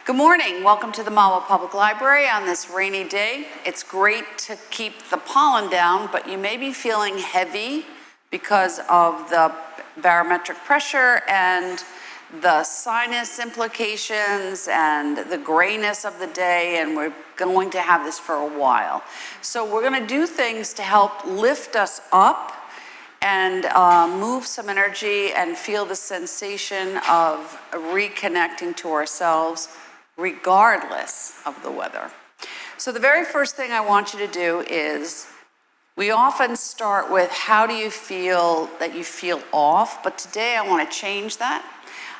Good morning. Welcome to the Mahwah Public Library on this rainy day. It's great to keep the pollen down, but you may be feeling heavy because of the barometric pressure and the sinus implications and the grayness of the day, and we're going to have this for a while. So we're going to do things to help lift us up and move some energy and feel the sensation of reconnecting to ourselves regardless of the weather. So the very first thing I want you to do is, we often start with how do you feel that you feel off, but today I want to change that.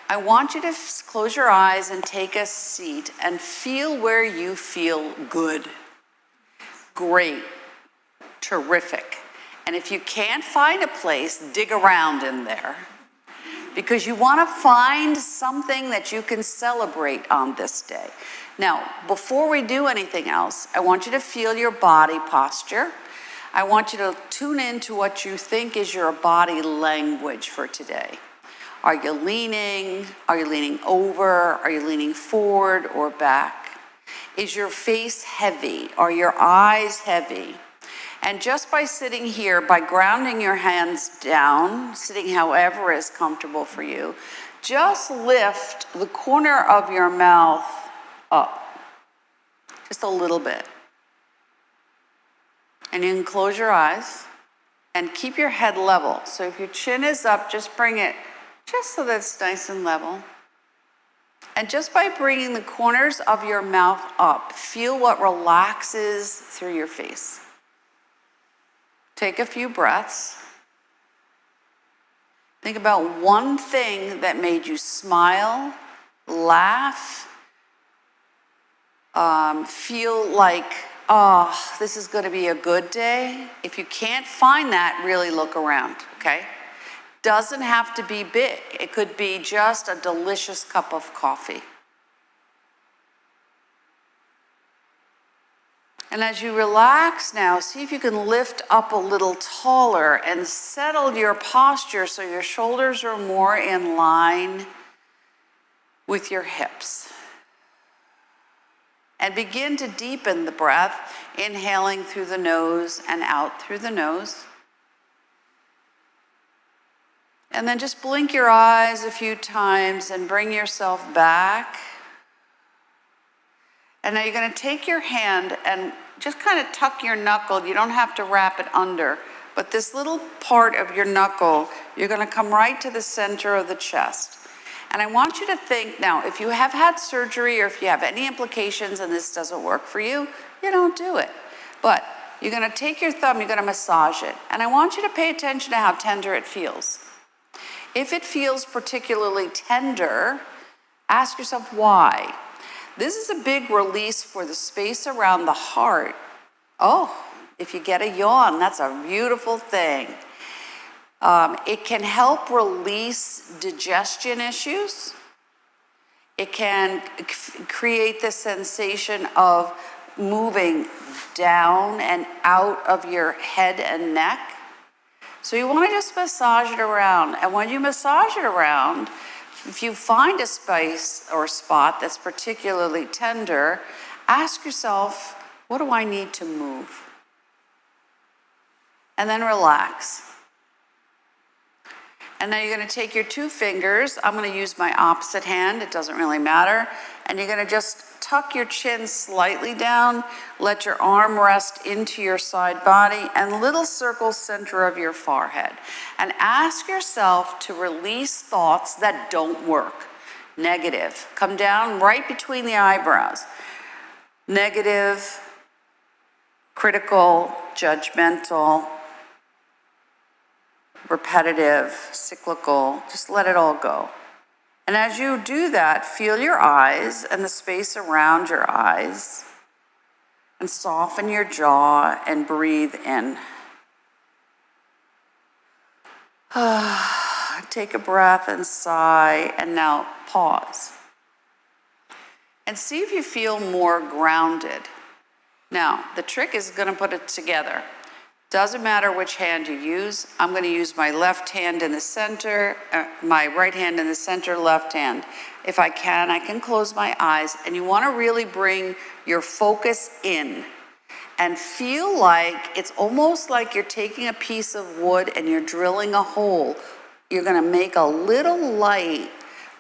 I want you to close your eyes and take a seat and feel where you feel good, great, terrific. And if you can't find a place, dig around in there, because you want to find something that you can celebrate on this day. Now, before we do anything else, I want you to feel your body posture. I want you to tune into what you think is your body language for today. Are you leaning? Are you leaning over? Are you leaning forward or back? Is your face heavy? Are your eyes heavy? And just by sitting here, by grounding your hands down, sitting however is comfortable for you, just lift the corner of your mouth up, just a little bit. And you can close your eyes and keep your head level. So if your chin is up, just bring it just so that it's nice and level. And just by bringing the corners of your mouth up, feel what relaxes through your face. Take a few breaths. Think about one thing that made you smile, laugh, feel like, oh, this is going to be a good day. If you can't find that, really look around, okay? Doesn't have to be big. It could be just a delicious cup of coffee. And as you relax now, see if you can lift up a little taller and settle your posture so your shoulders are more in line with your hips. And begin to deepen the breath, inhaling through the nose and out through the nose. And then just blink your eyes a few times and bring yourself back. And now you're going to take your hand and just kind of tuck your knuckle. You don't have to wrap it under, but this little part of your knuckle, you're going to come right to the center of the chest. And I want you to think now, if you have had surgery or if you have any implications and this doesn't work for you, you don't do it. But you're going to take your thumb, you're going to massage it. And I want you to pay attention to how tender it feels. If it feels particularly tender, ask yourself why. This is a big release for the space around the heart. Oh, if you get a yawn, that's a beautiful thing. It can help release digestion issues. It can create the sensation of moving down and out of your head and neck. So you want to just massage it around. And when you massage it around, if you find a space or spot that's particularly tender, ask yourself, what do I need to move? And then relax. And now you're going to take your two fingers. I'm going to use my opposite hand. It doesn't really matter. And you're going to just tuck your chin slightly down. Let your arm rest into your side body and little circle center of your forehead. And ask yourself to release thoughts that don't work. Negative. Come down right between the eyebrows. Negative, critical, judgmental, repetitive, cyclical. Just let it all go. And as you do that, feel your eyes and the space around your eyes, and soften your jaw and breathe in. Take a breath and sigh, and now pause. And see if you feel more grounded. Now, the trick is going to put it together. Doesn't matter which hand you use. I'm going to use my left hand in the center, my right hand in the center, left hand. If I can close my eyes, and you want to really bring your focus in and feel like it's almost like you're taking a piece of wood and you're drilling a hole. You're going to make a little light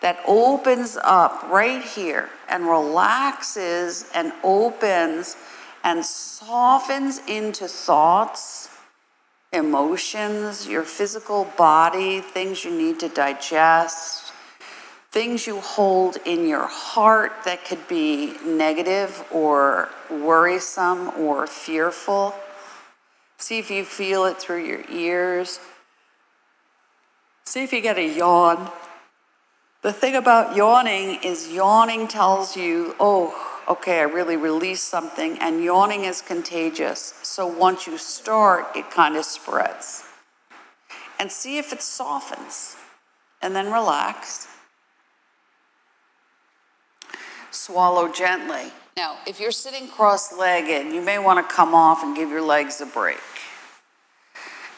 that opens up right here and relaxes and opens and softens into thoughts, emotions, your physical body, things you need to digest, things you hold in your heart that could be negative or worrisome or fearful. See if you feel it through your ears. See if you get a yawn. The thing about yawning is yawning tells you, oh, okay, I really released something, and yawning is contagious. So once you start, it kind of spreads. And see if it softens, and then relax. Swallow gently. Now, if you're sitting cross-legged, you may want to come off and give your legs a break.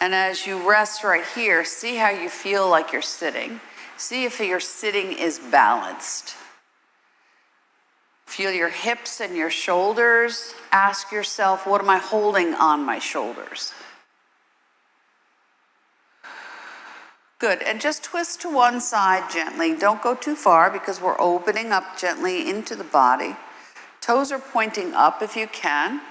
And as you rest right here, see how you feel like you're sitting. See if your sitting is balanced. Feel your hips and your shoulders. Ask yourself, what am I holding on my shoulders? Good, and just twist to one side gently. Don't go too far because we're opening up gently into the body. Toes are pointing up if you can.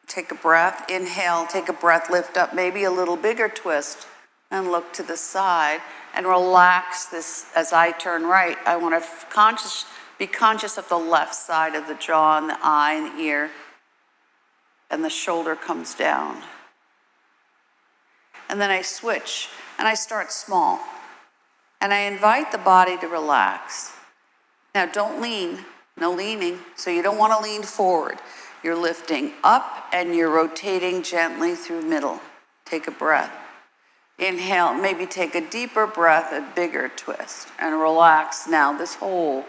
Take a breath, inhale, take a breath, lift up, maybe a little bigger twist, and look to the side. And relax this as I turn right. I want to be conscious of the left side of the jaw and the eye and the ear. And the shoulder comes down. And then I switch and I start small. And I invite the body to relax. Now don't lean, no leaning. So you don't want to lean forward. You're lifting up and you're rotating gently through middle. Take a breath. Inhale, maybe take a deeper breath, a bigger twist, and relax now this whole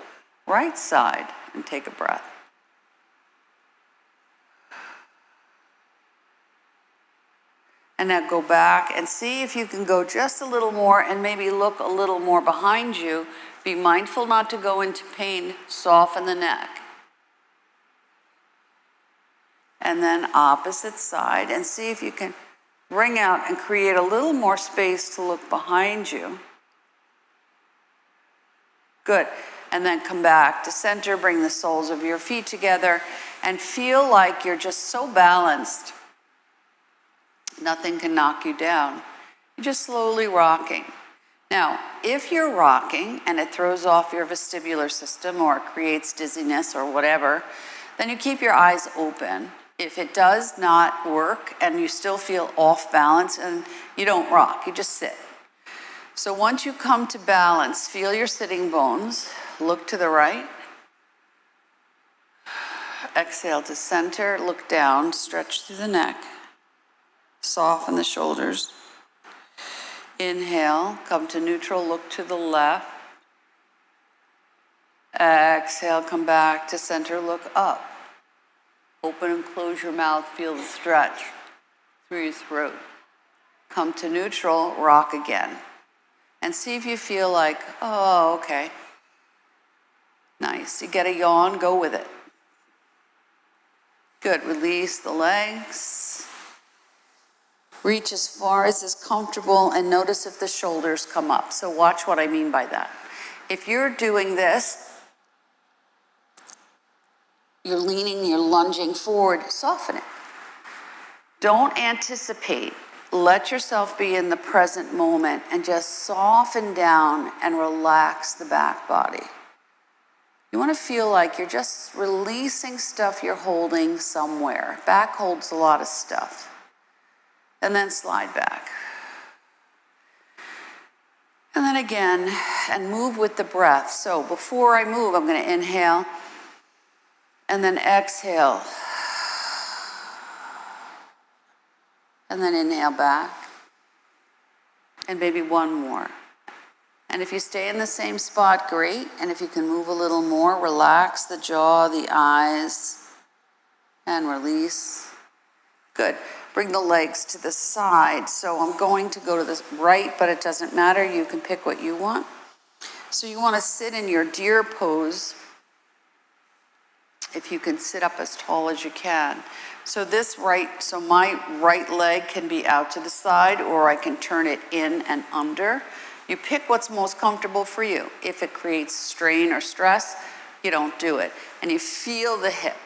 right side, and take a breath. And now go back and see if you can go just a little more and maybe look a little more behind you. Be mindful not to go into pain, soften the neck. And then opposite side, and see if you can bring out and create a little more space to look behind you. Good. And then come back to center, bring the soles of your feet together, and feel like you're just so balanced. Nothing can knock you down. You're just slowly rocking. Now, if you're rocking and it throws off your vestibular system or it creates dizziness or whatever, then you keep your eyes open. If it does not work and you still feel off balance, and you don't rock, you just sit. So once you come to balance, feel your sitting bones, look to the right. Exhale to center, look down, stretch through the neck, soften the shoulders. Inhale, come to neutral, look to the left. Exhale, come back to center, look up. Open and close your mouth, feel the stretch through your throat. Come to neutral, rock again. And see if you feel like, oh, okay. Nice. You get a yawn, go with it. Good. Release the legs. Reach as far as is comfortable and notice if the shoulders come up. So watch what I mean by that. If you're doing this, you're leaning, you're lunging forward, soften it. Don't anticipate. Let yourself be in the present moment and just soften down and relax the back body. You want to feel like you're just releasing stuff you're holding somewhere. Back holds a lot of stuff. And then slide back. And then again, and move with the breath. So before I move, I'm going to inhale. And then exhale. And then inhale back. And maybe one more. And if you stay in the same spot, great. And if you can move a little more, relax the jaw, the eyes, and release. Good. Bring the legs to the side. So I'm going to go to the right, but it doesn't matter. You can pick what you want. So you want to sit in your deer pose. If you can sit up as tall as you can. So my right leg can be out to the side, or I can turn it in and under. You pick what's most comfortable for you. If it creates strain or stress, you don't do it. And you feel the hip.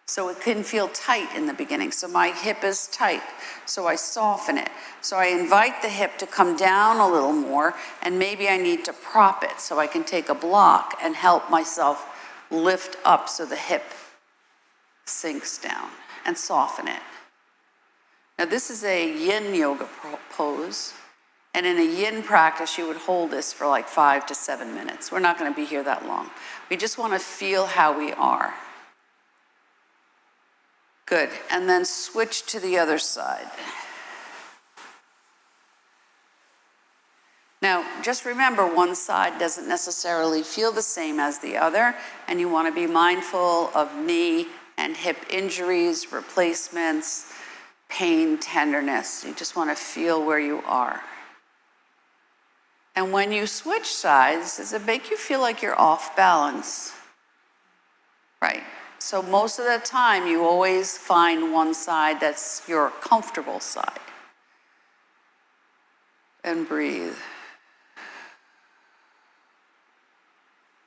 So it can feel tight in the beginning. So my hip is tight. So I soften it. So I invite the hip to come down a little more, and maybe I need to prop it so I can take a block and help myself lift up so the hip sinks down, and soften it. Now this is a yin yoga pose, and in a yin practice you would hold this for like 5 to 7 minutes. We're not going to be here that long. We just want to feel how we are. Good, and then switch to the other side. Now, just remember, one side doesn't necessarily feel the same as the other, and you want to be mindful of knee and hip injuries, replacements, pain, tenderness. You just want to feel where you are. And when you switch sides, does it make you feel like you're off balance? Right. So most of the time, you always find one side that's your comfortable side. And breathe.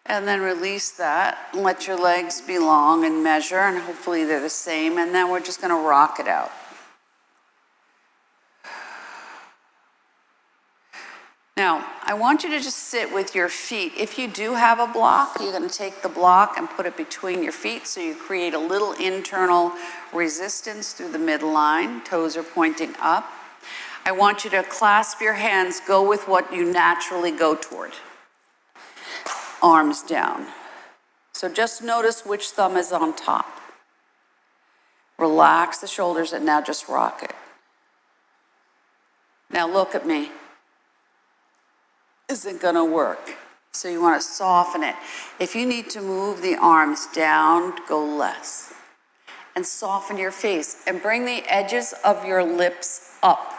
And then release that, and let your legs be long and measure, and hopefully they're the same, and then we're just gonna rock it out. Now, I want you to just sit with your feet. If you do have a block, you're gonna take the block and put it between your feet, so you create a little internal resistance through the midline. Toes are pointing up. I want you to clasp your hands, go with what you naturally go toward. Arms down. So just notice which thumb is on top. Relax the shoulders and now just rock it. Now look at me. Isn't gonna work. So you want to soften it. If you need to move the arms down, go less. And soften your face and bring the edges of your lips up.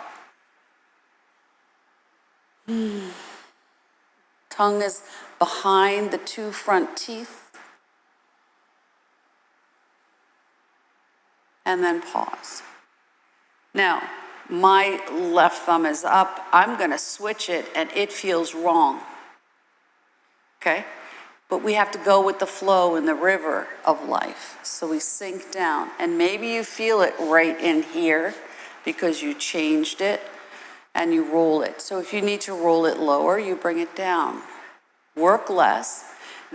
Tongue is behind the 2 front teeth. And then pause. Now, my left thumb is up. I'm going to switch it, and it feels wrong. Okay? But we have to go with the flow in the river of life. So we sink down. And maybe you feel it right in here because you changed it, and you roll it. So if you need to roll it lower, you bring it down. Work less,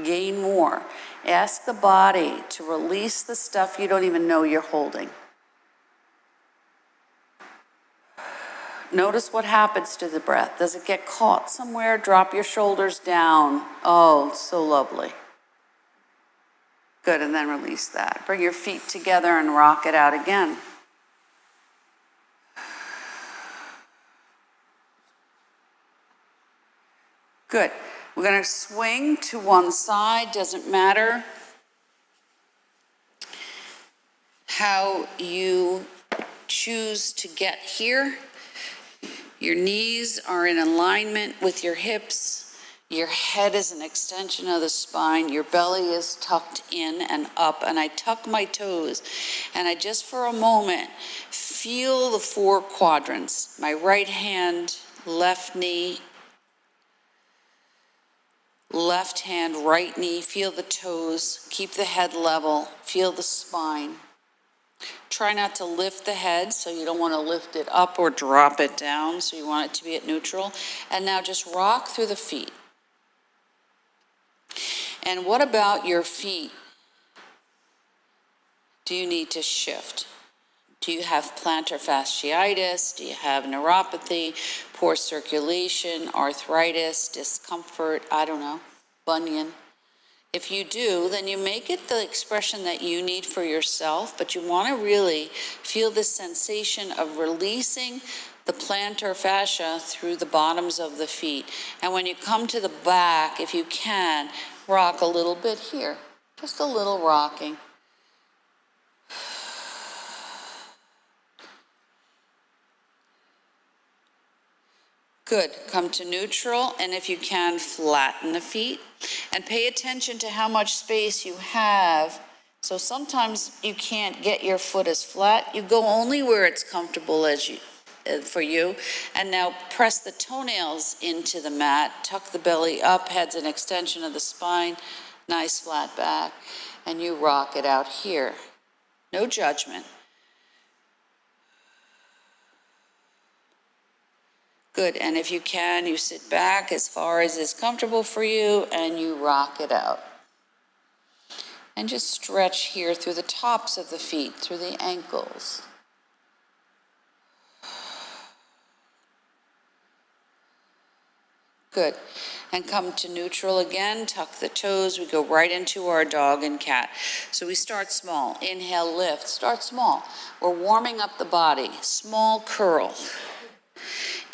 gain more. Ask the body to release the stuff you don't even know you're holding. Notice what happens to the breath. Does it get caught somewhere? Drop your shoulders down. Oh, so lovely. Good, and then release that. Bring your feet together and rock it out again. Good. We're going to swing to one side, doesn't matter how you choose to get here. Your knees are in alignment with your hips. Your head is an extension of the spine. Your belly is tucked in and up. And I tuck my toes. And I just for a moment feel the 4 quadrants. My right hand, left knee, left hand, right knee. Feel the toes. Keep the head level. Feel the spine. Try not to lift the head, so you don't want to lift it up or drop it down, so you want it to be at neutral. And now just rock through the feet. And what about your feet? Do you need to shift? Do you have plantar fasciitis? Do you have neuropathy, poor circulation, arthritis, discomfort? I don't know, bunion. If you do, then you make it the expression that you need for yourself, but you want to really feel this sensation of releasing the plantar fascia through the bottoms of the feet. And when you come to the back, if you can, rock a little bit here, just a little rocking. Good. Come to neutral, and if you can, flatten the feet. And pay attention to how much space you have. So sometimes you can't get your foot as flat. You go only where it's comfortable for you. And now press the toenails into the mat. Tuck the belly up, head's an extension of the spine. Nice flat back. And you rock it out here. No judgment. Good, and if you can, you sit back as far as is comfortable for you and you rock it out. And just stretch here through the tops of the feet, through the ankles. Good, and come to neutral again, tuck the toes, we go right into our dog and cat. So we start small, inhale, lift, start small. We're warming up the body, small curl.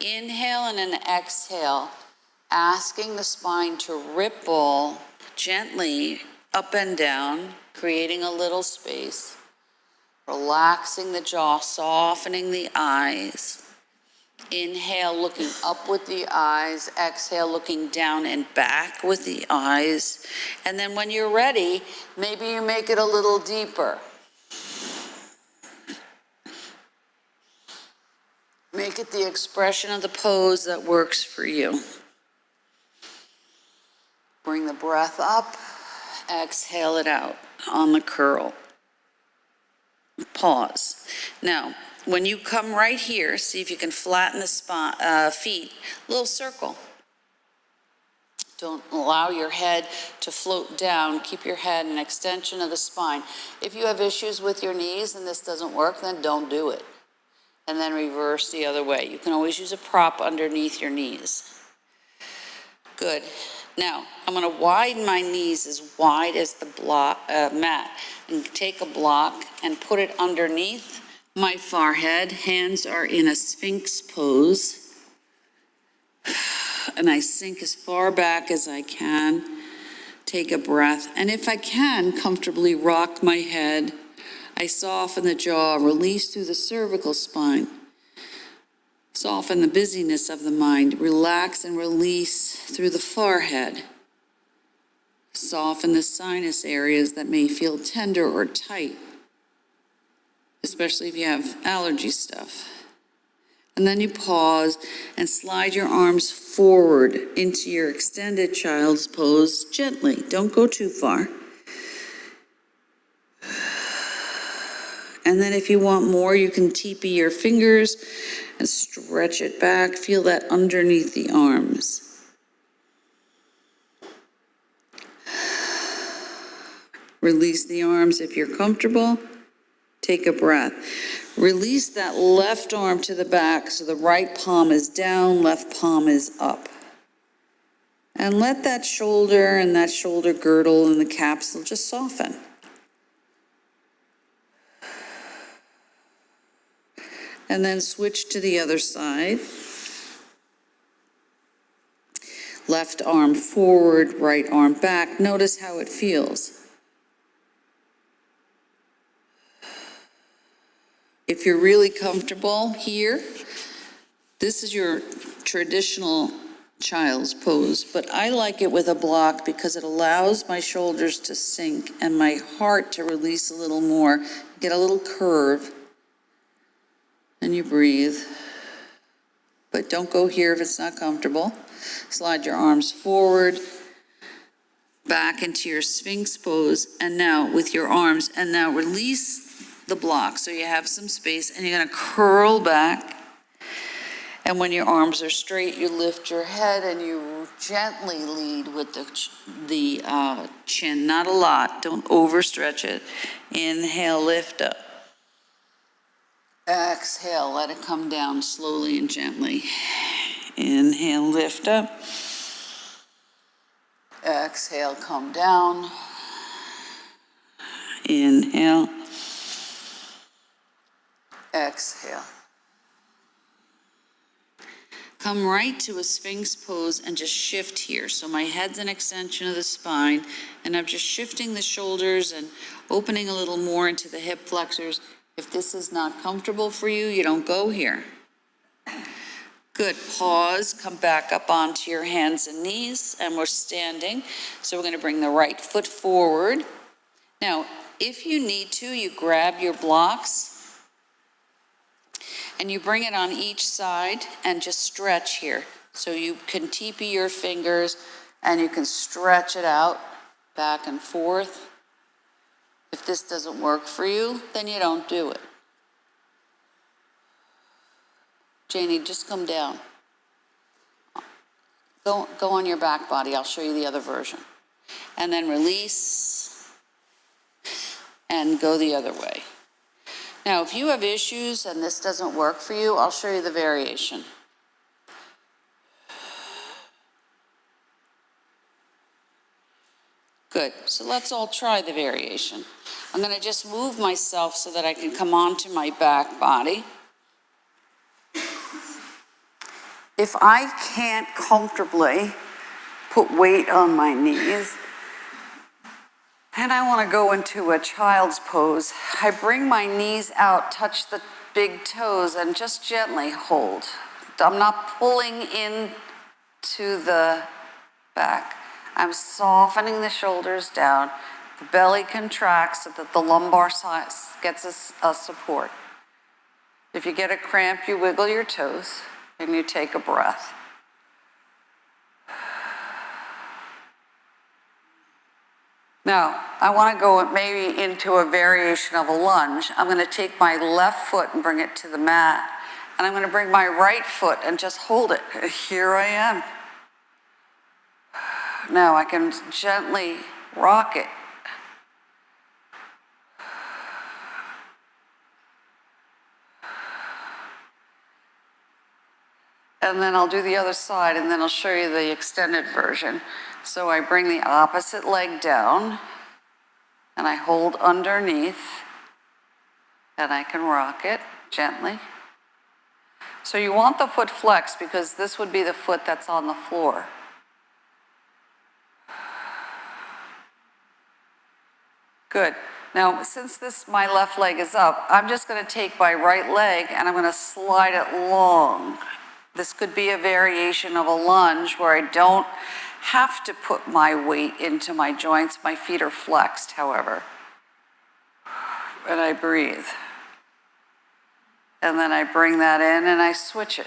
Inhale and an exhale, asking the spine to ripple gently up and down, creating a little space. Relaxing the jaw, softening the eyes. Inhale, looking up with the eyes. Exhale, looking down and back with the eyes. And then when you're ready, maybe you make it a little deeper. Make it the expression of the pose that works for you. Bring the breath up, exhale it out on the curl. Pause. Now, when you come right here, see if you can flatten the feet, little circle. Don't allow your head to float down. Keep your head an extension of the spine. If you have issues with your knees and this doesn't work, then don't do it. And then reverse the other way. You can always use a prop underneath your knees. Good. Now, I'm going to widen my knees as wide as the mat. And take a block and put it underneath my forehead. Hands are in a sphinx pose. And I sink as far back as I can. Take a breath. And if I can, comfortably rock my head. I soften the jaw, release through the cervical spine. Soften the busyness of the mind. Relax and release through the forehead. Soften the sinus areas that may feel tender or tight, especially if you have allergy stuff. And then you pause and slide your arms forward into your extended child's pose gently. Don't go too far. And then if you want more, you can teepee your fingers and stretch it back. Feel that underneath the arms. Release the arms if you're comfortable. Take a breath. Release that left arm to the back so the right palm is down, left palm is up. And let that shoulder and that shoulder girdle and the capsule just soften. And then switch to the other side. Left arm forward, right arm back. Notice how it feels. If you're really comfortable here, this is your traditional child's pose, but I like it with a block because it allows my shoulders to sink and my heart to release a little more, get a little curve. And you breathe, but don't go here if it's not comfortable. Slide your arms forward, back into your Sphinx pose, and now with your arms, and now release the block so you have some space, and you're gonna curl back. And when your arms are straight, you lift your head and you gently lead with the chin, not a lot, don't overstretch it. Inhale, lift up. Exhale, let it come down slowly and gently. Inhale, lift up. Exhale, come down. Inhale. Exhale. Come right to a Sphinx pose and just shift here. So my head's an extension of the spine, and I'm just shifting the shoulders and opening a little more into the hip flexors. If this is not comfortable for you, you don't go here. Good, pause, come back up onto your hands and knees, and we're standing. So we're gonna bring the right foot forward. Now, if you need to, you grab your blocks and you bring it on each side and just stretch here. So you can teepee your fingers and you can stretch it out back and forth. If this doesn't work for you, then you don't do it. Janie, just come down. Go on your back body. I'll show you the other version. And then release and go the other way. Now, if you have issues and this doesn't work for you, I'll show you the variation. Good, so let's all try the variation. I'm gonna just move myself so that I can come onto my back body. If I can't comfortably put weight on my knees, and I want to go into a child's pose, I bring my knees out, touch the big toes, and just gently hold. I'm not pulling in to the back. I'm softening the shoulders down. The belly contracts so that the lumbar side gets a support. If you get a cramp, you wiggle your toes and you take a breath. Now, I want to go maybe into a variation of a lunge. I'm going to take my left foot and bring it to the mat, and I'm going to bring my right foot and just hold it. Here I am. Now I can gently rock it. And then I'll do the other side, and then I'll show you the extended version. So I bring the opposite leg down, and I hold underneath, and I can rock it gently. So you want the foot flexed because this would be the foot that's on the floor. Good. Now, since my left leg is up, I'm just going to take my right leg and I'm going to slide it long. This could be a variation of a lunge where I don't have to put my weight into my joints. My feet are flexed, however. And I breathe. And then I bring that in and I switch it.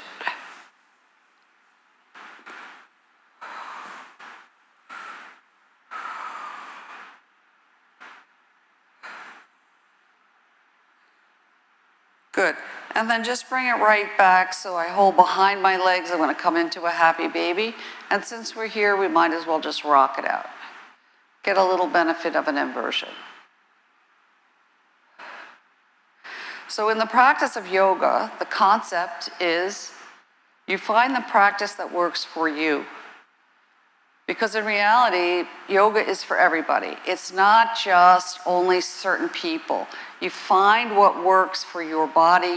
Good. And then just bring it right back. So I hold behind my legs. I'm going to come into a happy baby. And since we're here, we might as well just rock it out. Get a little benefit of an inversion. So in the practice of yoga, the concept is you find the practice that works for you. Because in reality, yoga is for everybody. It's not just only certain people. You find what works for your body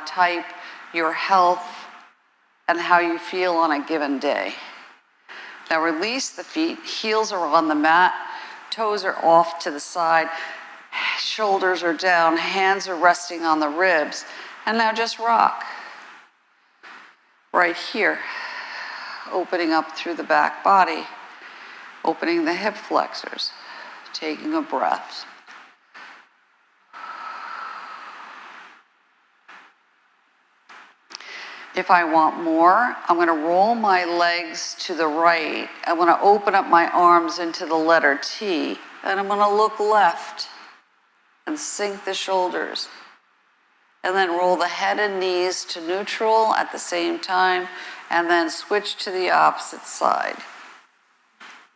type, your health, and how you feel on a given day. Now release the feet, heels are on the mat, toes are off to the side, shoulders are down, hands are resting on the ribs, and now just rock. Right here. Opening up through the back body, opening the hip flexors, taking a breath. If I want more, I'm going to roll my legs to the right. I'm going to open up my arms into the letter T, and I'm going to look left and sink the shoulders. And then roll the head and knees to neutral at the same time, and then switch to the opposite side.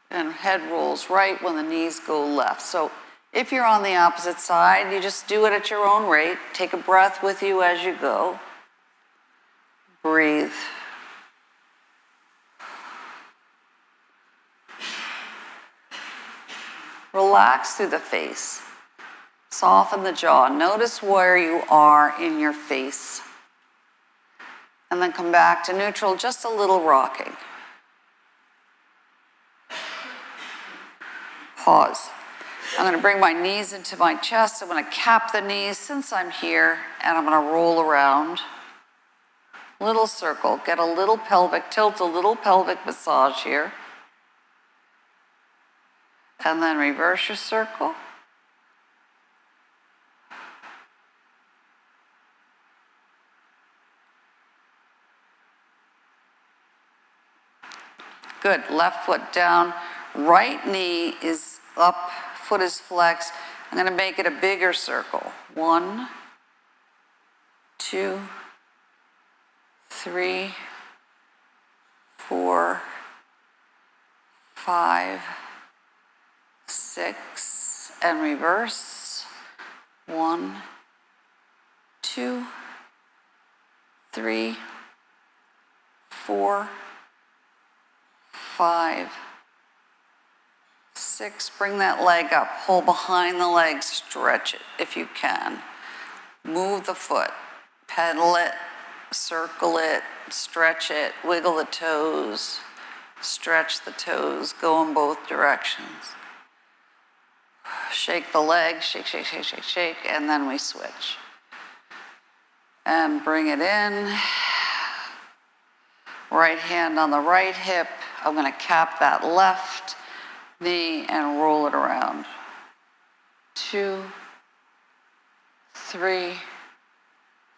And head rolls right when the knees go left. So if you're on the opposite side, you just do it at your own rate. Take a breath with you as you go. Breathe. Relax through the face. Soften the jaw. Notice where you are in your face. And then come back to neutral, just a little rocking. Pause. I'm going to bring my knees into my chest. I'm going to cap the knees since I'm here, and I'm going to roll around. Little circle, get a little pelvic, tilt a little pelvic massage here. And then reverse your circle. Good, left foot down, right knee is up, foot is flexed. I'm gonna make it a bigger circle. 1, 2, 3, 4, 5, 6, and reverse. 1, 2, 3, 4, 5, 6, bring that leg up, pull behind the leg, stretch it if you can. Move the foot, pedal it, circle it, stretch it, wiggle the toes, stretch the toes, go in both directions. Shake the leg, shake, shake, shake, shake, shake, and then we switch. And bring it in. Right hand on the right hip. I'm going to cap that left knee and roll it around. 2, 3,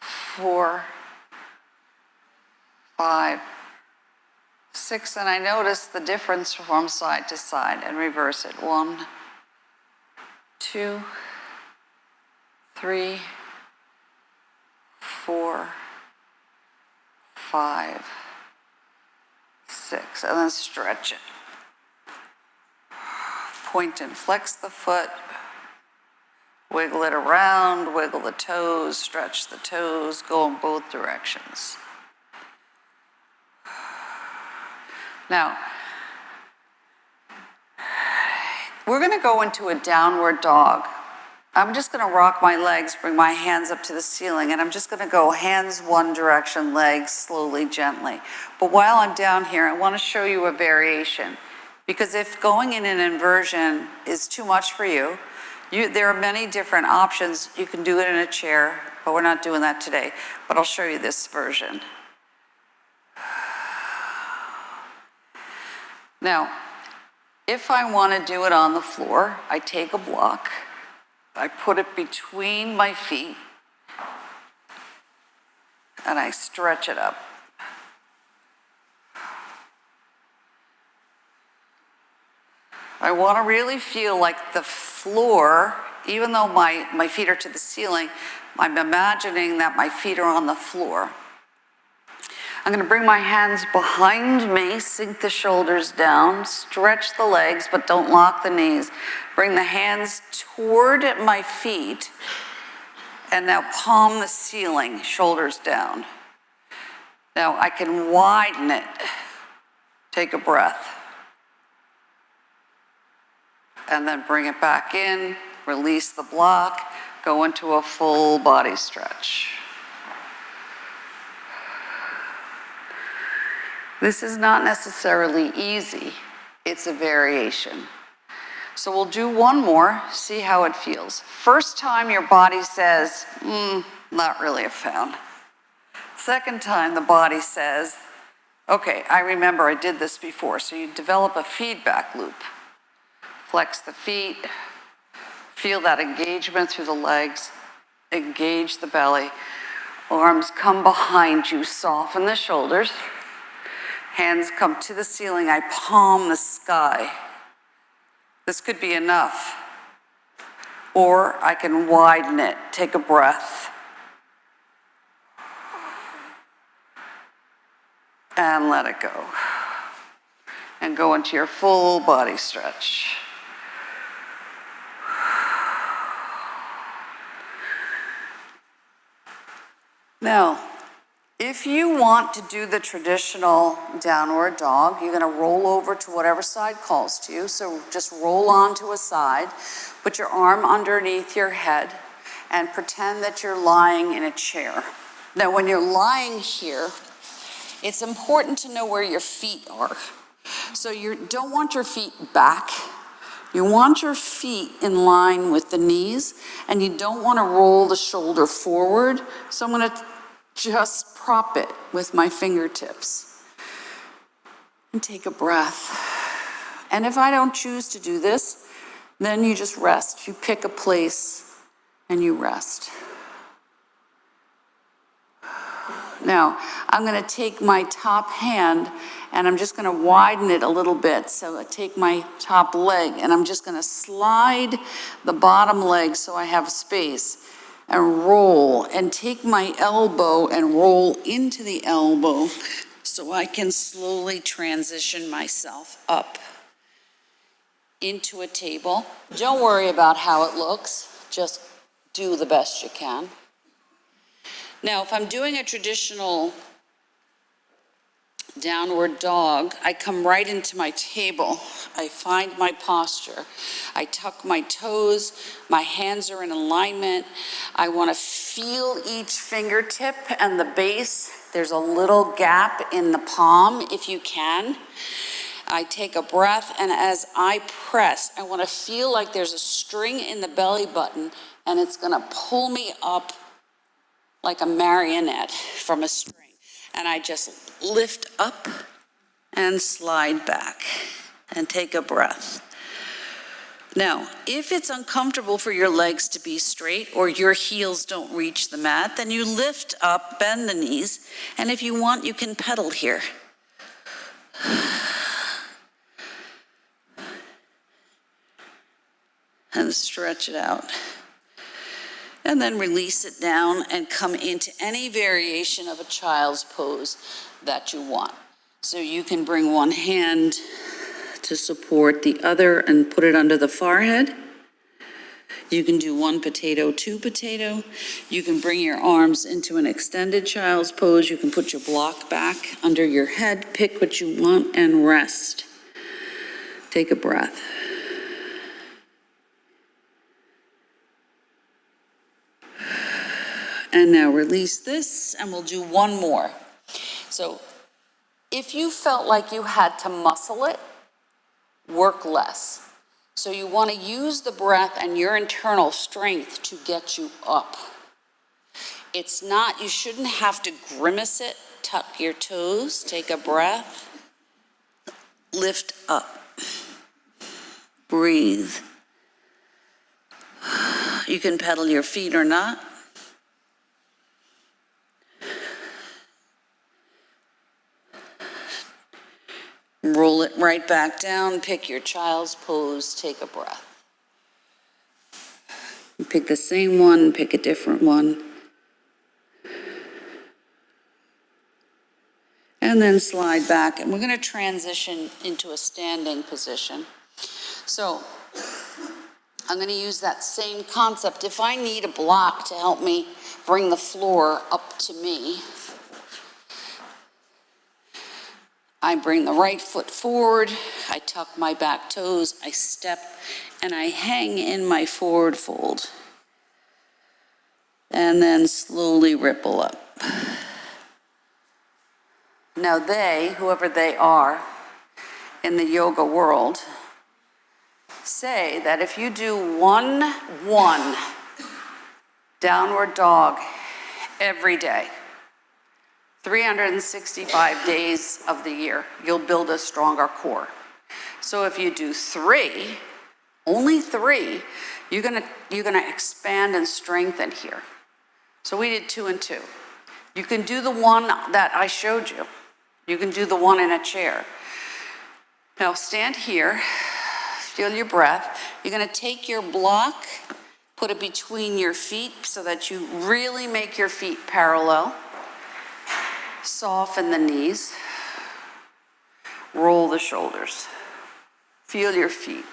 4, 5, 6, and I notice the difference from side to side and reverse it. 1, 2, 3, 4, 5, 6, and then stretch it. Point and flex the foot, wiggle it around, wiggle the toes, stretch the toes, go in both directions. Now, we're gonna go into a downward dog. I'm just gonna rock my legs, bring my hands up to the ceiling, and I'm just gonna go hands one direction, legs slowly, gently. But while I'm down here, I wanna show you a variation. Because if going in an inversion is too much for you, there are many different options. You can do it in a chair, but we're not doing that today. But I'll show you this version. Now, if I wanna do it on the floor, I take a block, I put it between my feet, and I stretch it up. I want to really feel like the floor, even though my feet are to the ceiling, I'm imagining that my feet are on the floor. I'm going to bring my hands behind me, sink the shoulders down, stretch the legs, but don't lock the knees. Bring the hands toward my feet, and now palm the ceiling, shoulders down. Now I can widen it. Take a breath. And then bring it back in, release the block, go into a full body stretch. This is not necessarily easy, it's a variation. So we'll do one more, see how it feels. First time your body says, not really a fan. Second time the body says, okay, I remember I did this before, so you develop a feedback loop. Flex the feet, feel that engagement through the legs, engage the belly, arms come behind you, soften the shoulders, hands come to the ceiling, I palm the sky. This could be enough, or I can widen it, take a breath, and let it go, and go into your full body stretch. Now, if you want to do the traditional downward dog, you're gonna roll over to whatever side calls to you. So just roll onto a side, put your arm underneath your head, and pretend that you're lying in a chair. Now, when you're lying here, it's important to know where your feet are. So you don't want your feet back. You want your feet in line with the knees, and you don't want to roll the shoulder forward. So I'm going to just prop it with my fingertips and take a breath. And if I don't choose to do this, then you just rest. You pick a place and you rest. Now, I'm going to take my top hand and I'm just going to widen it a little bit. So I take my top leg and I'm just going to slide the bottom leg so I have space and roll, and take my elbow and roll into the elbow so I can slowly transition myself up into a table. Don't worry about how it looks, just do the best you can. Now, if I'm doing a traditional downward dog, I come right into my table. I find my posture. I tuck my toes. My hands are in alignment. I want to feel each fingertip and the base. There's a little gap in the palm if you can. I take a breath, and as I press, I want to feel like there's a string in the belly button and it's going to pull me up like a marionette from a string. And I just lift up and slide back and take a breath. Now, if it's uncomfortable for your legs to be straight or your heels don't reach the mat, then you lift up, bend the knees, and if you want, you can pedal here. And stretch it out. And then release it down and come into any variation of a child's pose that you want. So you can bring one hand to support the other and put it under the forehead. You can do one potato, two potato. You can bring your arms into an extended child's pose. You can put your block back under your head, pick what you want, and rest. Take a breath. And now release this, and we'll do one more. So if you felt like you had to muscle it, work less. So you want to use the breath and your internal strength to get you up. It's not, you shouldn't have to grimace it. Tuck your toes, take a breath, lift up, breathe. You can pedal your feet or not. Roll it right back down, pick your child's pose, take a breath. Pick the same one, pick a different one. And then slide back, and we're going to transition into a standing position. So I'm going to use that same concept. If I need a block to help me bring the floor up to me, I bring the right foot forward, I tuck my back toes, I step, and I hang in my forward fold. And then slowly ripple up. Now they, whoever they are in the yoga world, say that if you do one downward dog every day, 365 days of the year, you'll build a stronger core. So if you do three, only three, you're gonna expand and strengthen here. So we did 2 and 2. You can do the one that I showed you. You can do the one in a chair. Now stand here, feel your breath. You're gonna take your block, put it between your feet so that you really make your feet parallel. Soften the knees, roll the shoulders, feel your feet.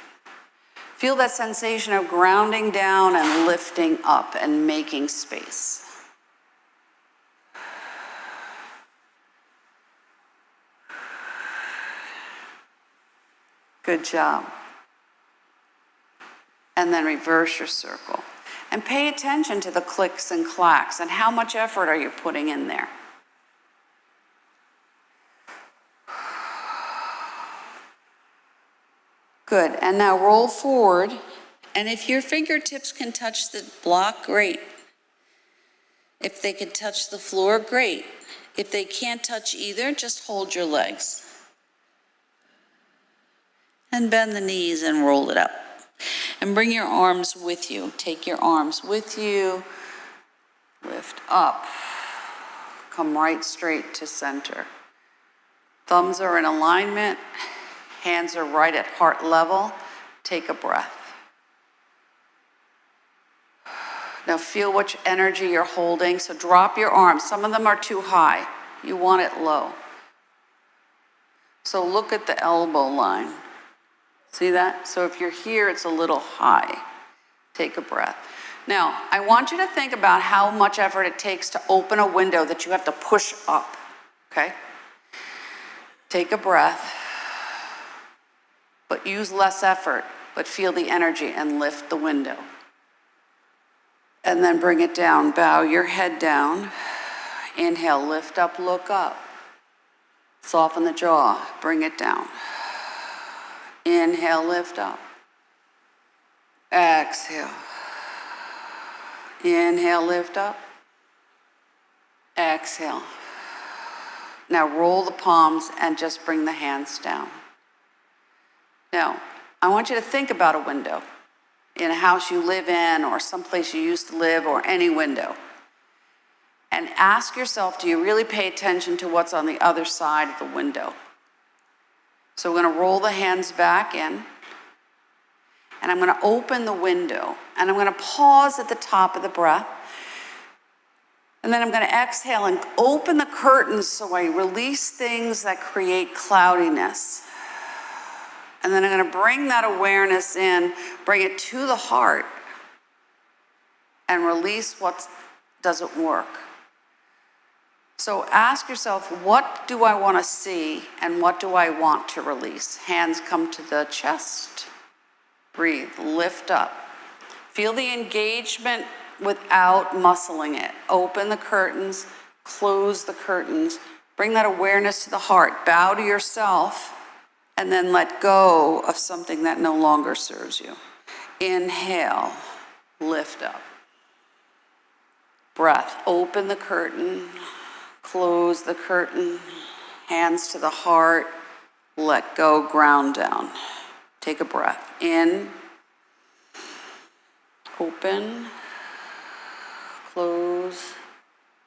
Feel that sensation of grounding down and lifting up and making space. Good job. And then reverse your circle. And pay attention to the clicks and clacks and how much effort are you putting in there. Good, and now roll forward, and if your fingertips can touch the block, great. If they could touch the floor, great. If they can't touch either, just hold your legs. And bend the knees and roll it up. And bring your arms with you. Take your arms with you. Lift up. Come right straight to center. Thumbs are in alignment. Hands are right at heart level. Take a breath. Now feel which energy you're holding. So drop your arms. Some of them are too high. You want it low. So look at the elbow line. See that? So if you're here, it's a little high. Take a breath. Now, I want you to think about how much effort it takes to open a window that you have to push up, okay? Take a breath, but use less effort, but feel the energy and lift the window. And then bring it down. Bow your head down. Inhale, lift up, look up. Soften the jaw, bring it down. Inhale, lift up. Exhale. Inhale, lift up. Exhale. Now roll the palms and just bring the hands down. Now, I want you to think about a window in a house you live in or someplace you used to live or any window. And ask yourself, do you really pay attention to what's on the other side of the window? So we're going to roll the hands back in. And I'm going to open the window. And I'm going to pause at the top of the breath. And then I'm going to exhale and open the curtains so I release things that create cloudiness. And then I'm going to bring that awareness in, bring it to the heart, and release what doesn't work. So ask yourself, what do I want to see and what do I want to release? Hands come to the chest. Breathe, lift up. Feel the engagement without muscling it. Open the curtains, close the curtains. Bring that awareness to the heart. Bow to yourself and then let go of something that no longer serves you. Inhale, lift up. Breath, open the curtain. Close the curtain, hands to the heart, let go, ground down. Take a breath. In, open, close,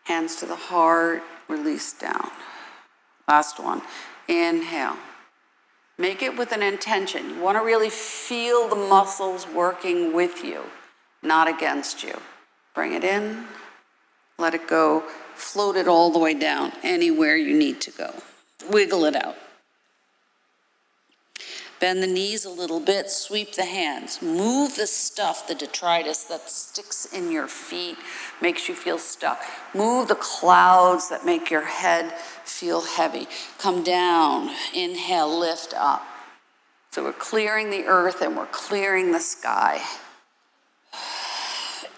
hands to the heart, release down. Last one. Inhale. Make it with an intention. You want to really feel the muscles working with you, not against you. Bring it in, let it go. Float it all the way down, anywhere you need to go. Wiggle it out. Bend the knees a little bit, sweep the hands. Move the stuff, the detritus that sticks in your feet, makes you feel stuck. Move the clouds that make your head feel heavy. Come down, inhale, lift up. So we're clearing the earth and we're clearing the sky.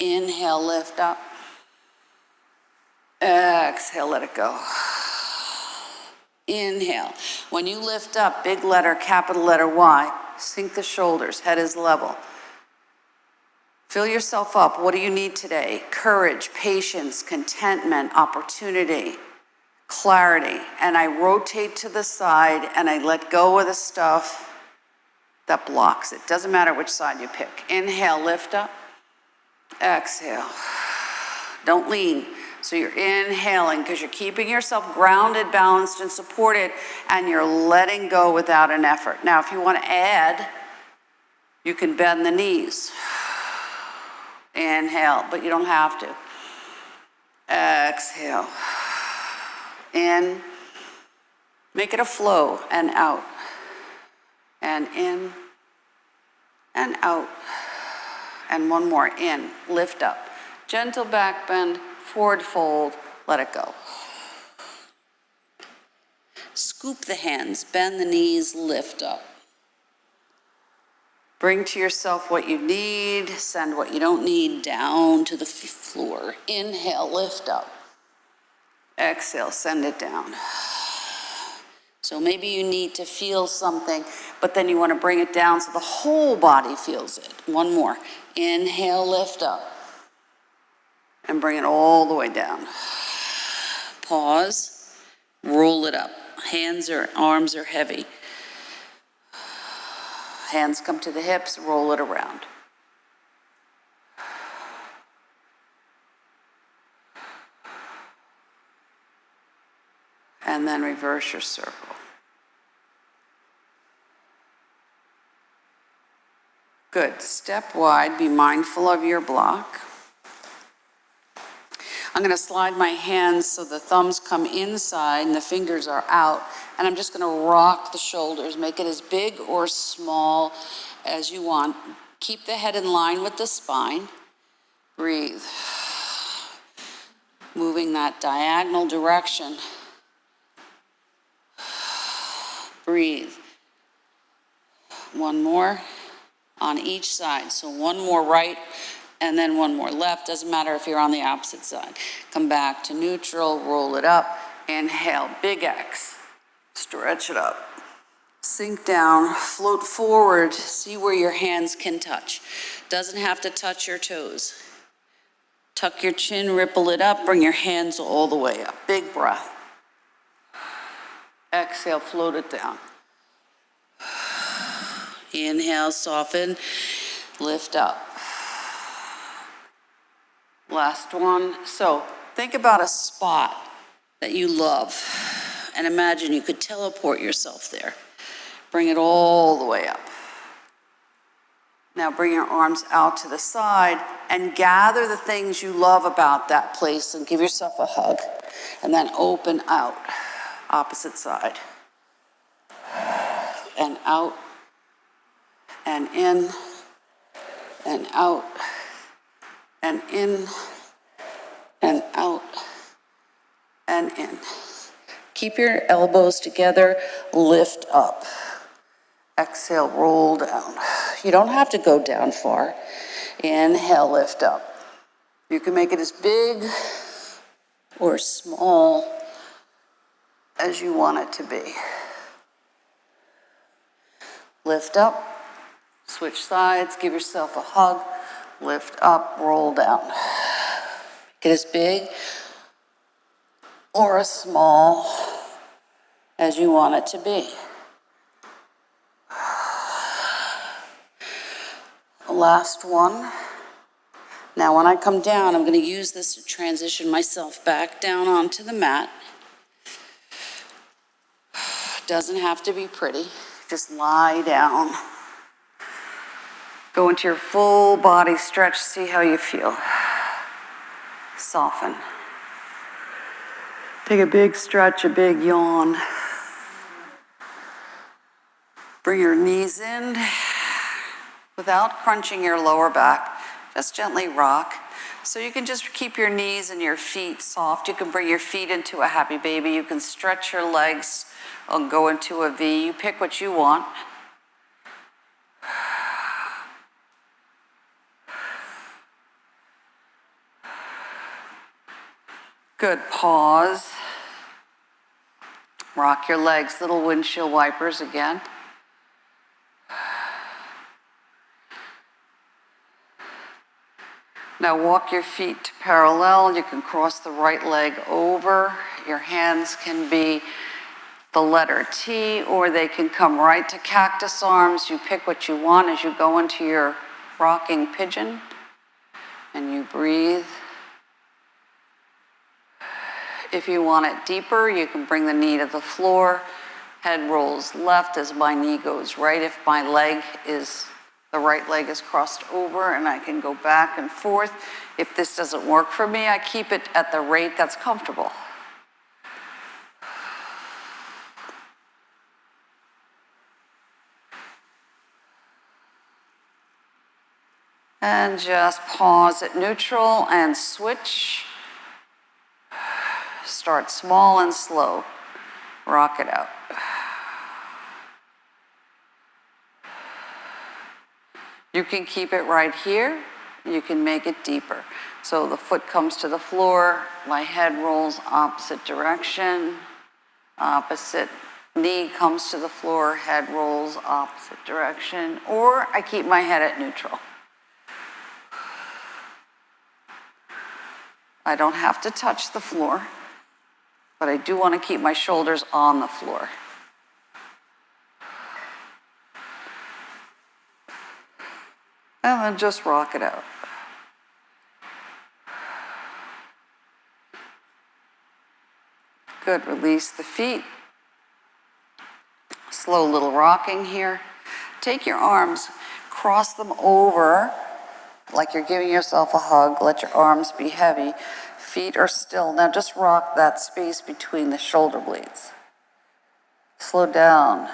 Inhale, lift up. Exhale, let it go. Inhale. When you lift up, big letter, capital letter Y, sink the shoulders, head is level. Fill yourself up. What do you need today? Courage, patience, contentment, opportunity, clarity. And I rotate to the side and I let go of the stuff that blocks it. Doesn't matter which side you pick. Inhale, lift up. Exhale. Don't lean. So you're inhaling because you're keeping yourself grounded, balanced, and supported, and you're letting go without an effort. Now, if you want to add, you can bend the knees. Inhale, but you don't have to. Exhale. In. Make it a flow, and out. And in, and out. And one more, in, lift up. Gentle back bend. Forward fold, let it go. Scoop the hands, bend the knees, lift up. Bring to yourself what you need, send what you don't need down to the floor. Inhale, lift up. Exhale, send it down. So maybe you need to feel something, but then you want to bring it down so the whole body feels it. One more. Inhale, lift up. and bring it all the way down. Pause, roll it up. Hands or arms are heavy. Hands come to the hips, roll it around. And then reverse your circle. Good. Step wide, be mindful of your block. I'm going to slide my hands so the thumbs come inside and the fingers are out. And I'm just going to rock the shoulders. Make it as big or small as you want. Keep the head in line with the spine. Breathe. Moving that diagonal direction. Breathe. One more on each side. So one more right and then one more left. Doesn't matter if you're on the opposite side. Come back to neutral, roll it up. Inhale, big X. Stretch it up. Sink down, float forward. See where your hands can touch. Doesn't have to touch your toes. Tuck your chin, ripple it up. Bring your hands all the way up. Big breath. Exhale, float it down. Inhale, soften, lift up. Last one. So think about a spot that you love and imagine you could teleport yourself there. Bring it all the way up. Now bring your arms out to the side and gather the things you love about that place and give yourself a hug. And then open out. Opposite side. And out, and in, and out, and in, and out, and in. Keep your elbows together, lift up. Exhale, roll down. You don't have to go down far. Inhale, lift up. You can make it as big or small as you want it to be. Lift up, switch sides, give yourself a hug, lift up, roll down. Get as big or as small as you want it to be. Last one. Now when I come down, I'm going to use this to transition myself back down onto the mat. Doesn't have to be pretty. Just lie down. Go into your full body stretch. See how you feel. Soften. Take a big stretch, a big yawn. Bring your knees in without crunching your lower back. Just gently rock. So you can just keep your knees and your feet soft. You can bring your feet into a happy baby. You can stretch your legs or go into a V. You pick what you want. Good. Pause. Rock your legs, little windshield wipers again. Now walk your feet to parallel. You can cross the right leg over. Your hands can be the letter T, or they can come right to cactus arms. You pick what you want as you go into your rocking pigeon. And you breathe. If you want it deeper, you can bring the knee to the floor. Head rolls left as my knee goes right. If my the right leg is crossed over, and I can go back and forth. If this doesn't work for me, I keep it at the rate that's comfortable. And just pause at neutral and switch. Start small and slow. Rock it out. You can keep it right here. You can make it deeper. So the foot comes to the floor. My head rolls opposite direction. Opposite knee comes to the floor. Head rolls opposite direction. Or I keep my head at neutral. I don't have to touch the floor, but I do want to keep my shoulders on the floor. And then just rock it out. Good, release the feet. Slow little rocking here. Take your arms, cross them over like you're giving yourself a hug. Let your arms be heavy. Feet are still. Now just rock that space between the shoulder blades. Slow down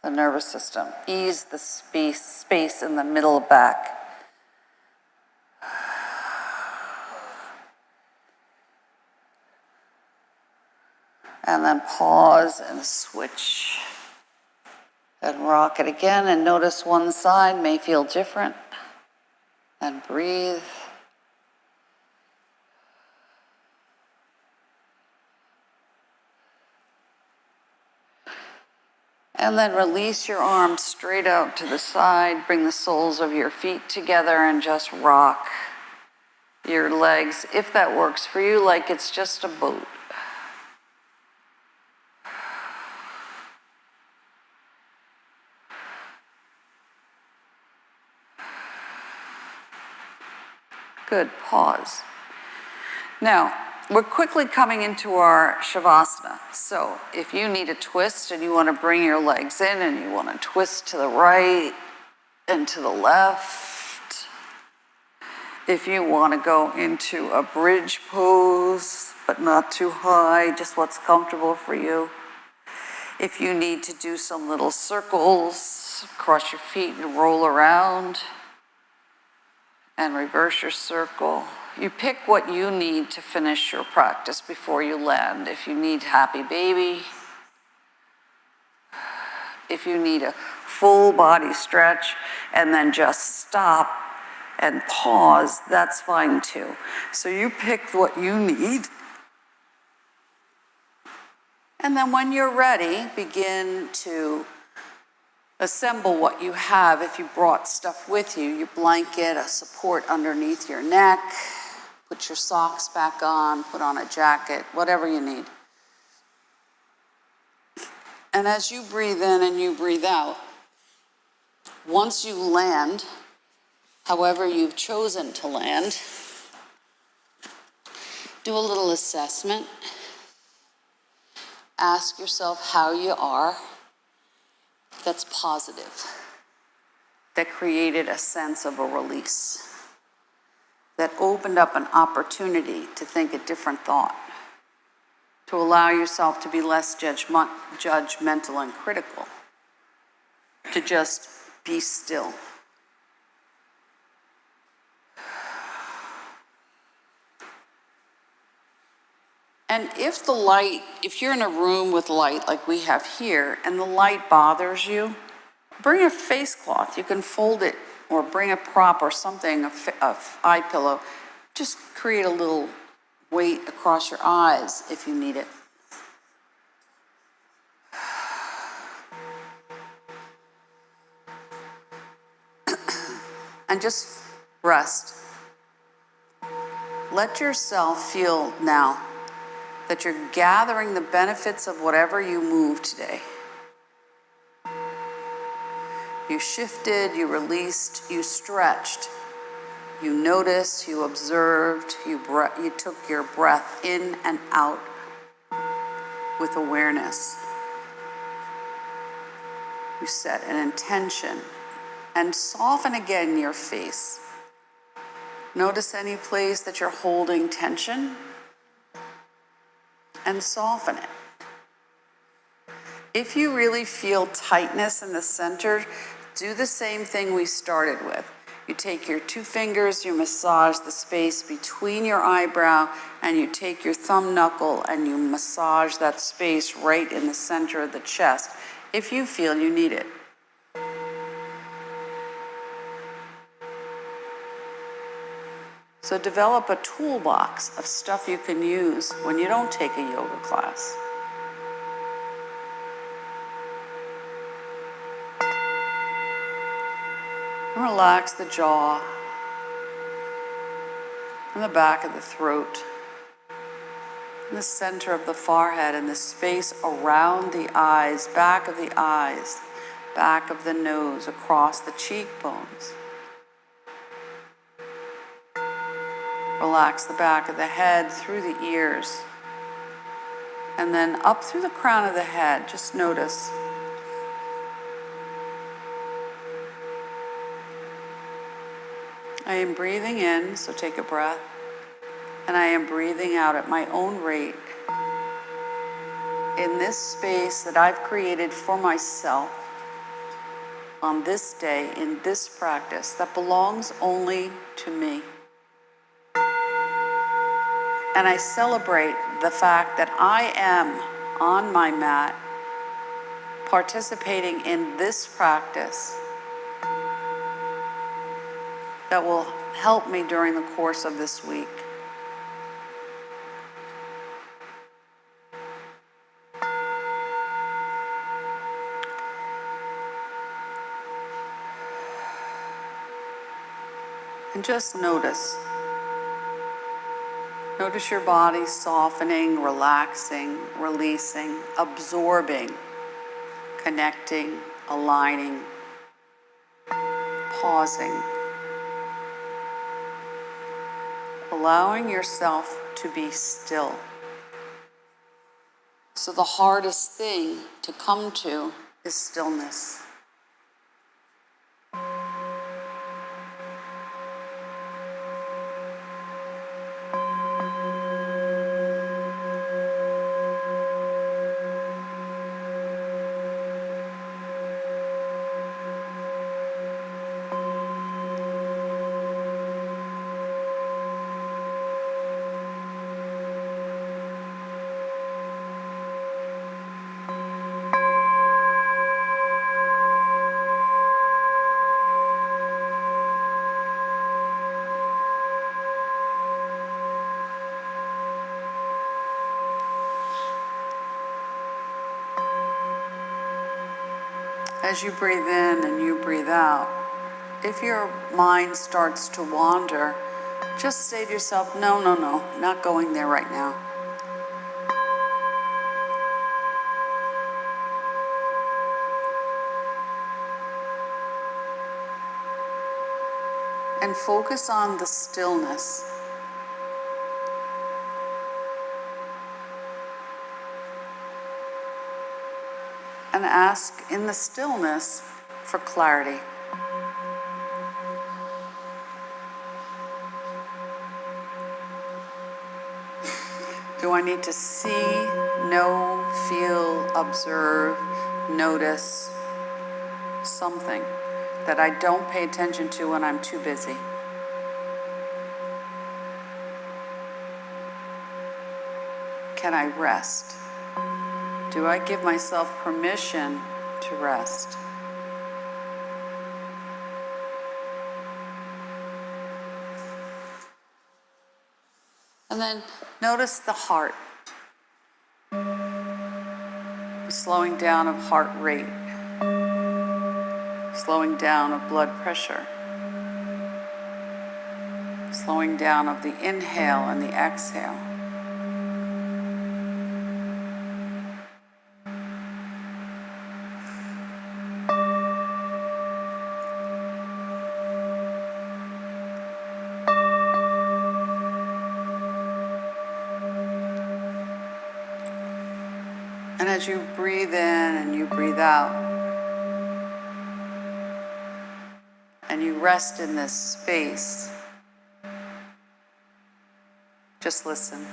the nervous system. Ease the space in the middle back. And then pause and switch. And rock it again, and notice one side may feel different. And breathe. And then release your arms straight out to the side. Bring the soles of your feet together and just rock your legs, if that works for you, like it's just a boat. Good, pause. Now, we're quickly coming into our Shavasana. So if you need a twist and you want to bring your legs in and you want to twist to the right and to the left, if you want to go into a bridge pose, but not too high, just what's comfortable for you. If you need to do some little circles, cross your feet and roll around and reverse your circle. You pick what you need to finish your practice before you land. If you need happy baby, if you need a full body stretch and then just stop and pause, that's fine too. So you pick what you need. And then when you're ready, begin to assemble what you have. If you brought stuff with you, your blanket, a support underneath your neck, put your socks back on, put on a jacket, whatever you need. And as you breathe in and you breathe out, once you land, however you've chosen to land, do a little assessment. Ask yourself how you are. That's positive, that created a sense of a release, that opened up an opportunity to think a different thought, to allow yourself to be less judgmental and critical, to just be still. And if you're in a room with light like we have here, and the light bothers you, bring a face cloth. You can fold it, or bring a prop or something, a eye pillow. Just create a little weight across your eyes if you need it. And just rest. Let yourself feel now that you're gathering the benefits of whatever you moved today. You shifted, you released, you stretched, you noticed, you observed, you took your breath in and out with awareness. You set an intention and soften again your face. Notice any place that you're holding tension and soften it. If you really feel tightness in the center, do the same thing we started with. You take your two fingers, you massage the space between your eyebrow, and you take your thumb knuckle and you massage that space right in the center of the chest, if you feel you need it. So develop a toolbox of stuff you can use when you don't take a yoga class. Relax the jaw and the back of the throat. the center of the forehead and the space around the eyes, back of the nose, across the cheekbones. Relax the back of the head through the ears. And then up through the crown of the head, just notice. I am breathing in, so take a breath. And I am breathing out at my own rate in this space that I've created for myself on this day, in this practice that belongs only to me. And I celebrate the fact that I am on my mat participating in this practice that will help me during the course of this week. And just notice. Notice your body softening, relaxing, releasing, absorbing, connecting, aligning, pausing. Allowing yourself to be still. So the hardest thing to come to is stillness. As you breathe in and you breathe out, if your mind starts to wander, just say to yourself, no, not going there right now. And focus on the stillness. And ask in the stillness for clarity. Do I need to see, know, feel, observe, notice something that I don't pay attention to when I'm too busy? Can I rest? Do I give myself permission to rest? And then notice the heart. The slowing down of heart rate. Slowing down of blood pressure. Slowing down of the inhale and the exhale. And as you breathe in and you breathe out, and you rest in this space, just listen.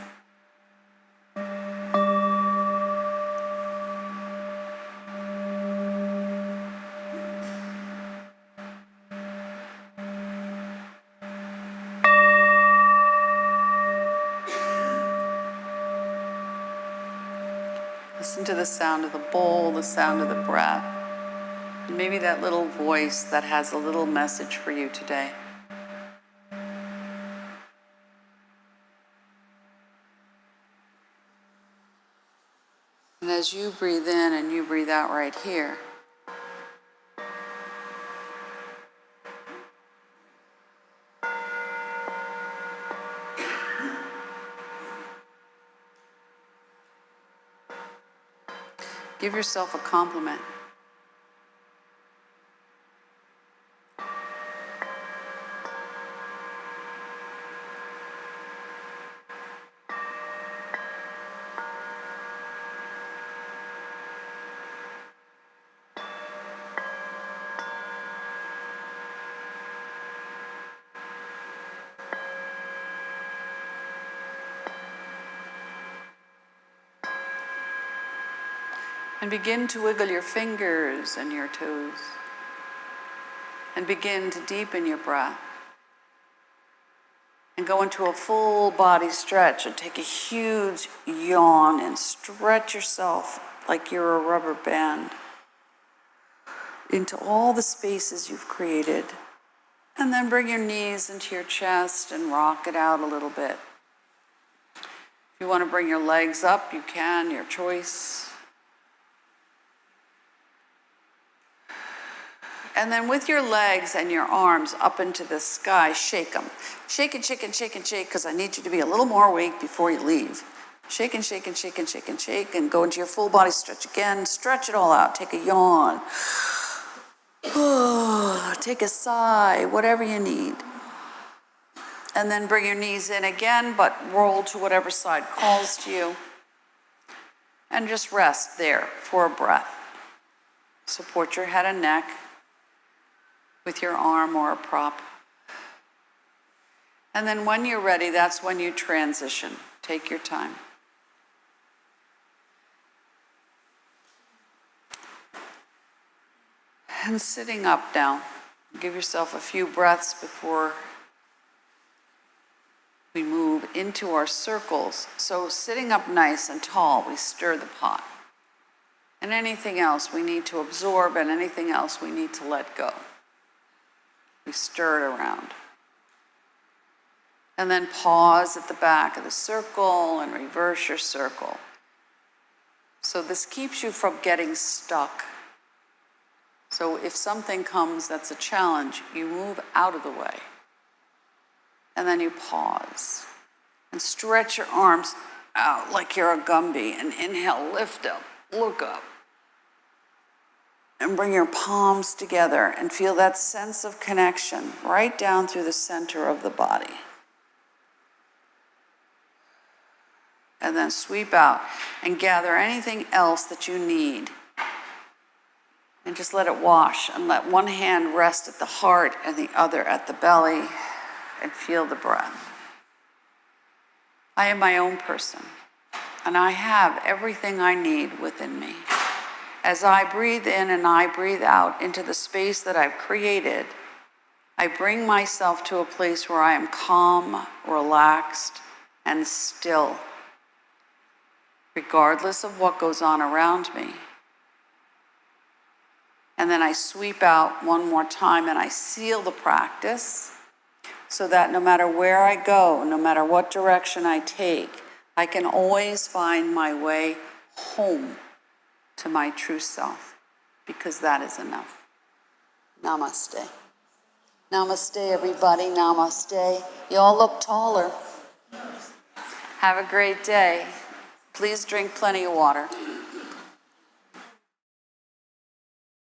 Listen to the sound of the bowl, the sound of the breath, and maybe that little voice that has a little message for you today. And as you breathe in and you breathe out right here, Give yourself a compliment. And begin to wiggle your fingers and your toes. And begin to deepen your breath. And go into a full body stretch and take a huge yawn and stretch yourself like you're a rubber band into all the spaces you've created. And then bring your knees into your chest and rock it out a little bit. If you want to bring your legs up, you can, your choice. And then with your legs and your arms up into the sky, shake them. Shake and shake and shake and shake, because I need you to be a little more awake before you leave. Shake and shake and shake and shake and shake, and go into your full body stretch again. Stretch it all out. Take a yawn. Take a sigh, whatever you need. And then bring your knees in again, but roll to whatever side calls to you. And just rest there for a breath. Support your head and neck with your arm or a prop. And then when you're ready, that's when you transition. Take your time. And sitting up now. Give yourself a few breaths before we move into our circles. So sitting up nice and tall, we stir the pot. And anything else we need to absorb and anything else we need to let go. We stir it around. And then pause at the back of the circle and reverse your circle. So this keeps you from getting stuck. So if something comes that's a challenge, you move out of the way. And then you pause. And stretch your arms out like you're a Gumby. And inhale, lift up, look up. And bring your palms together and feel that sense of connection right down through the center of the body. And then sweep out and gather anything else that you need. And just let it wash and let one hand rest at the heart and the other at the belly and feel the breath. I am my own person and I have everything I need within me. As I breathe in and I breathe out into the space that I've created, I bring myself to a place where I am calm, relaxed, and still, regardless of what goes on around me. And then I sweep out one more time and I seal the practice so that no matter where I go, no matter what direction I take, I can always find my way home to my true self, because that is enough. Namaste. Namaste, everybody. Namaste. You all look taller. Have a great day. Please drink plenty of water.